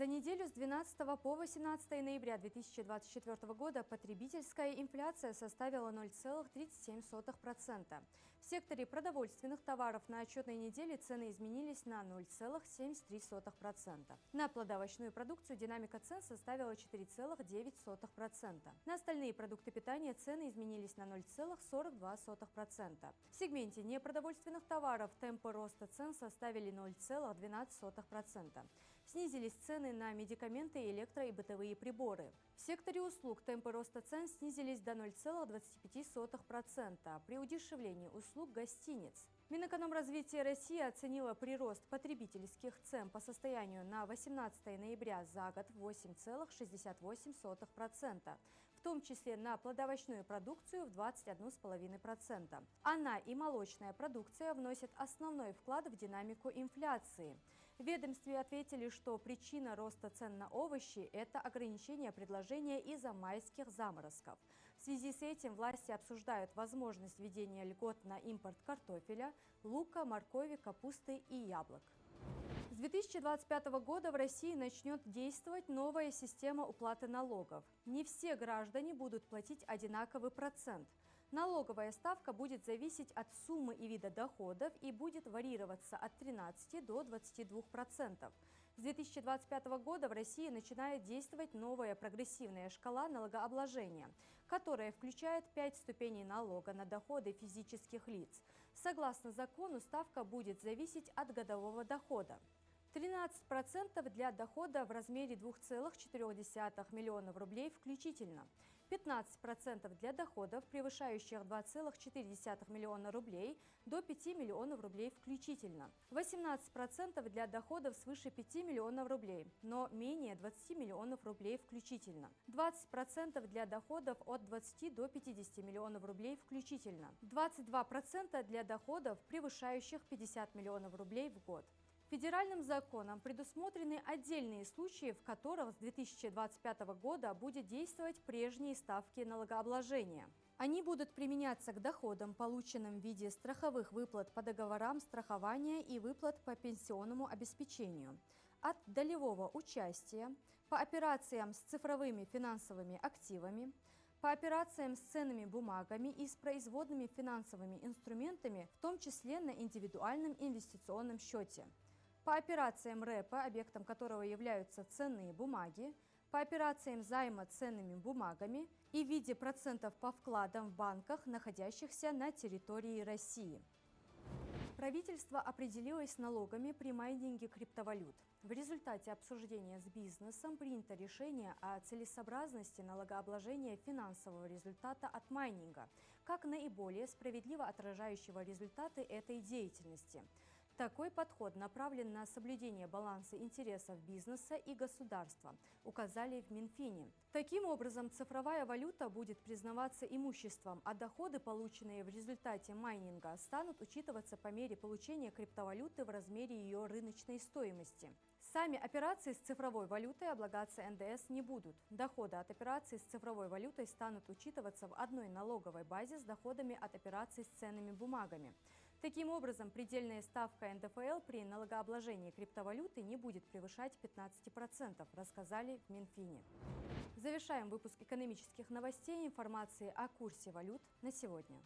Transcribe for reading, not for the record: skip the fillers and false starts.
За неделю с 12 по 18 ноября 2024 года потребительская инфляция составила 0,37%. В секторе продовольственных товаров на отчетной неделе цены изменились на 0,73%. На плодовочную продукцию динамика цен составила 4,9%. На остальные продукты питания цены изменились на 0,42%. В сегменте непродовольственных товаров темпы роста цен составили 0,12%. Снизились цены на медикаменты, электро- и бытовые приборы. В секторе услуг темпы роста цен снизились до 0,25% при удешевлении услуг гостиниц. Минэкономразвития России оценила прирост потребительских цен по состоянию на 18 ноября за год в 8,68%, в том числе на плодовочную продукцию в 21,5%. Она и молочная продукция вносят основной вклад в динамику инфляции. В ведомстве ответили, что причина роста цен на овощи – это ограничение предложения из-за майских заморозков. В связи с этим власти обсуждают возможность введения льгот на импорт картофеля, лука, моркови, капусты и яблок. С 2025 года в России начнет действовать новая система уплаты налогов. Не все граждане будут платить одинаковый процент. Налоговая ставка будет зависеть от суммы и вида доходов и будет варьироваться от 13 до 22%. С 2025 года в России начинает действовать новая прогрессивная шкала налогообложения, которая включает 5 ступеней налога на доходы физических лиц. Согласно закону, ставка будет зависеть от годового дохода. 13% для дохода в размере 2,4 миллионов рублей включительно, 15% для доходов, превышающих 2,4 миллиона рублей, до 5 миллионов рублей включительно, 18% для доходов свыше 5 миллионов рублей, но менее 20 миллионов рублей включительно, 20% для доходов от 20 до 50 миллионов рублей включительно, 22% для доходов, превышающих 50 миллионов рублей в год. Федеральным законом предусмотрены отдельные случаи, в которых с 2025 года будет действовать прежние ставки налогообложения. Они будут применяться к доходам, полученным в виде страховых выплат по договорам страхования и выплат по пенсионному обеспечению, от долевого участия, по операциям с цифровыми финансовыми активами, по операциям с ценными бумагами и с производными финансовыми инструментами, в том числе на индивидуальном инвестиционном счете, по операциям РЭПа, объектом которого являются ценные бумаги, по операциям займа ценными бумагами и в виде процентов по вкладам в банках, находящихся на территории России. Правительство определилось с налогами при майнинге криптовалют. В результате обсуждения с бизнесом принято решение о целесообразности налогообложения финансового результата от майнинга, как наиболее справедливо отражающего результаты этой деятельности. Такой подход направлен на соблюдение баланса интересов бизнеса и государства, указали в Минфине. Таким образом, цифровая валюта будет признаваться имуществом, а доходы, полученные в результате майнинга, станут учитываться по мере получения криптовалюты в размере ее рыночной стоимости. Сами операции с цифровой валютой облагаться НДС не будут. Доходы от операций с цифровой валютой станут учитываться в одной налоговой базе с доходами от операций с ценными бумагами. Таким образом, предельная ставка НДФЛ при налогообложении криптовалюты не будет превышать 15%, рассказали в Минфине. Завершаем выпуск экономических новостей информации о курсе валют на сегодня.